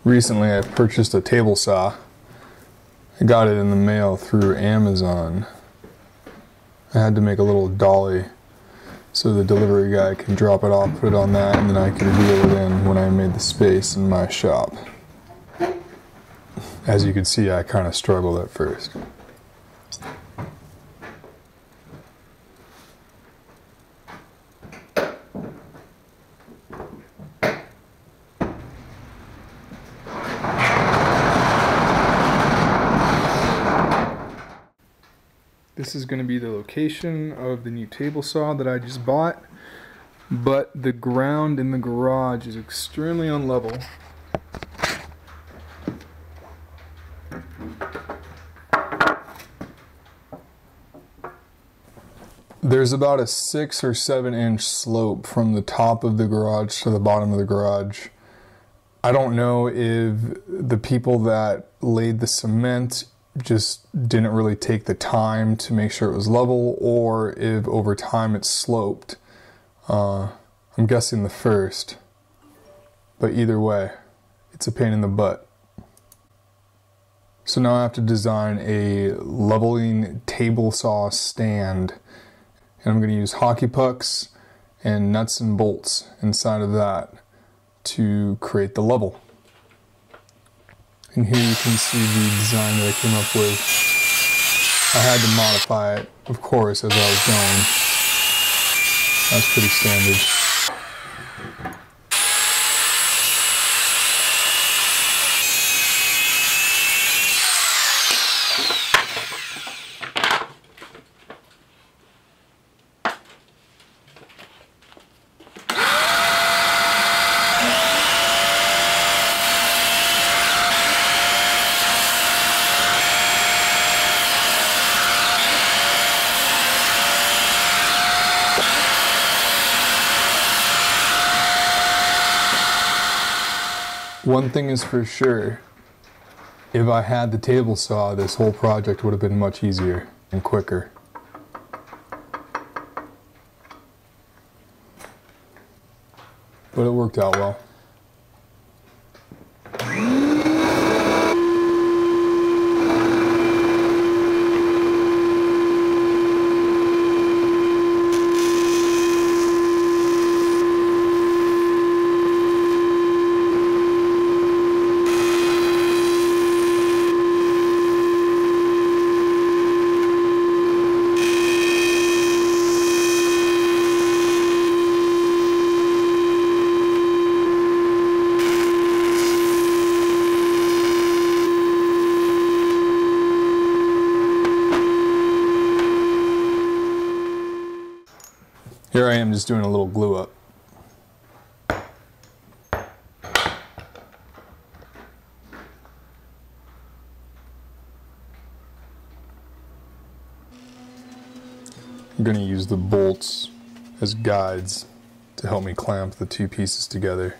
Recently I purchased a table saw. I got it in the mail through Amazon. I had to make a little dolly so the delivery guy can drop it off, put it on that, and then I can wheel it in when I made the space in my shop. As you can see, I kind of struggled at first. This is going to be the location of the new table saw that I just bought, but the ground in the garage is extremely unlevel. There's about a 6 or 7 inch slope from the top of the garage to the bottom of the garage. I don't know if the people that laid the cement just didn't really take the time to make sure it was level, or if over time it sloped. I'm guessing the first, but either way, it's a pain in the butt. So now I have to design a leveling table saw stand, and I'm going to use hockey pucks and nuts and bolts inside of that to create the level. And here you can see the design that I came up with. I had to modify it, of course, as I was going. That's pretty standard. One thing is for sure, if I had the table saw, this whole project would have been much easier and quicker. But it worked out well. Here I am just doing a little glue up. I'm going to use the bolts as guides to help me clamp the two pieces together.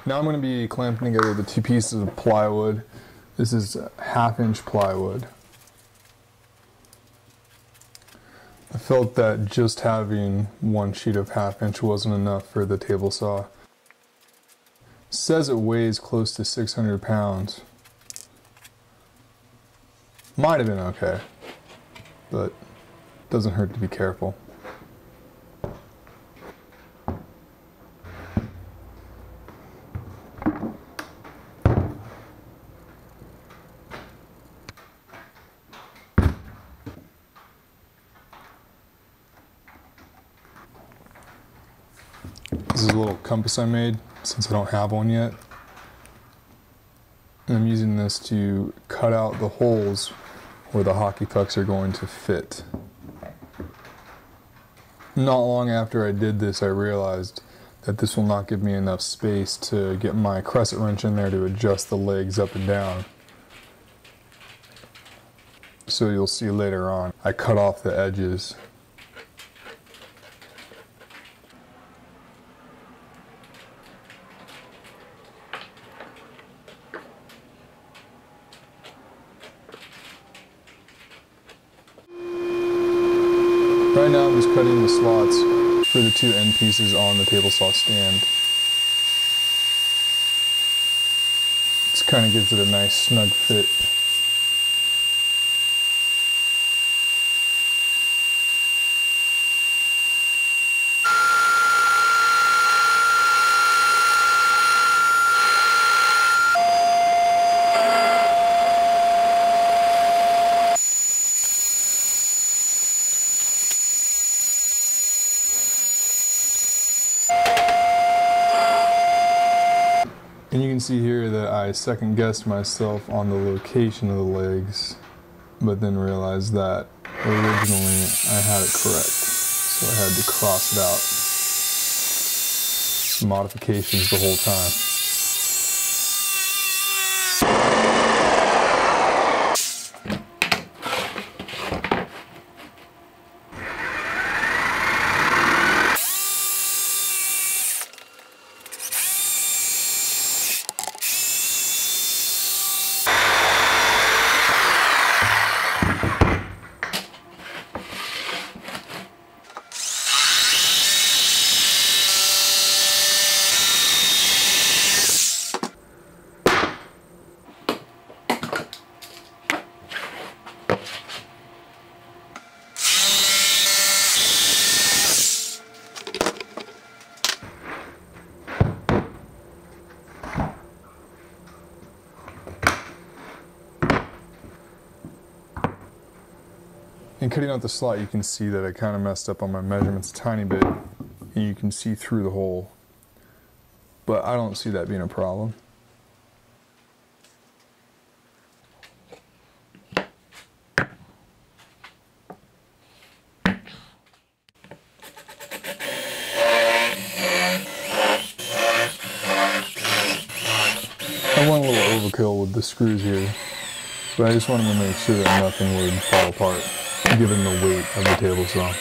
Now I'm going to be clamping together the two pieces of plywood. This is 1/2 inch plywood. I felt that just having one sheet of 1/2 inch wasn't enough for the table saw. It says it weighs close to 600 pounds. Might have been okay, but it doesn't hurt to be careful. This is a little compass I made since I don't have one yet. And I'm using this to cut out the holes where the hockey pucks are going to fit. Not long after I did this, I realized that this will not give me enough space to get my crescent wrench in there to adjust the legs up and down. So you'll see later on, I cut off the edges. Right now I'm just cutting the slots for the two end pieces on the table saw stand. This kind of gives it a nice snug fit. And you can see here that I second guessed myself on the location of the legs, but then realized that originally I had it correct. So I had to cross it out. Some modifications the whole time. And cutting out the slot, you can see that I kind of messed up on my measurements a tiny bit, and you can see through the hole. But I don't see that being a problem. I went a little overkill with the screws here, but I just wanted to make sure that nothing would fall apart, given the weight of the table saw.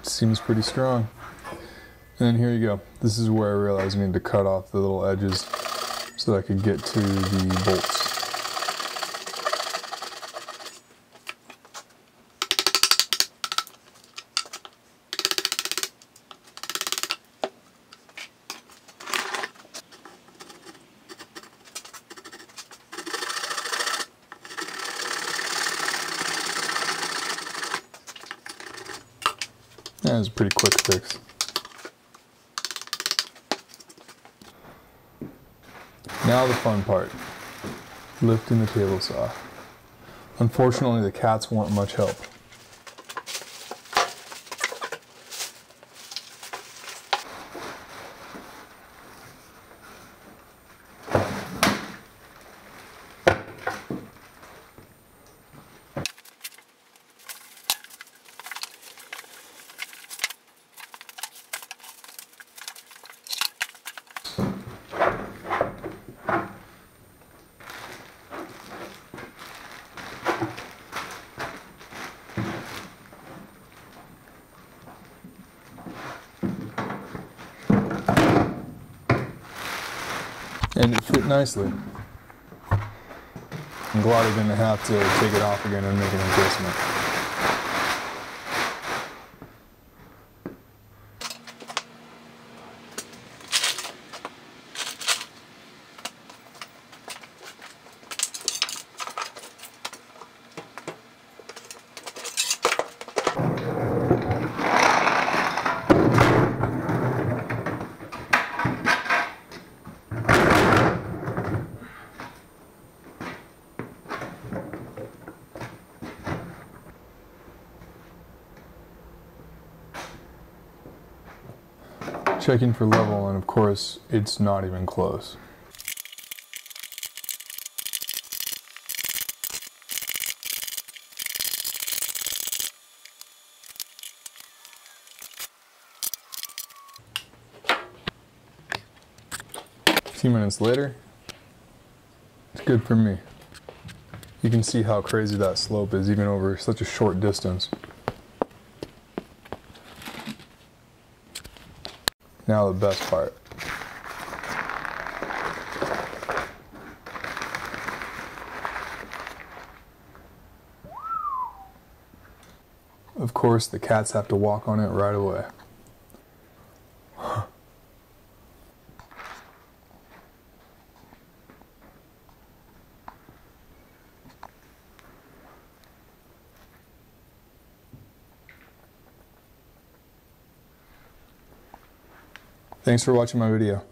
Seems pretty strong. And then here you go. This is where I realized I needed to cut off the little edges so that I could get to the bolts. That was a pretty quick fix. Now the fun part, lifting the table saw. Unfortunately, the cats weren't much help. And it fit nicely. I'm glad I didn't have to take it off again and make an adjustment. Checking for level, and of course, it's not even close. A few minutes later, it's good for me. You can see how crazy that slope is, even over such a short distance. Now the best part. Of course, the cats have to walk on it right away. Thanks for watching my video.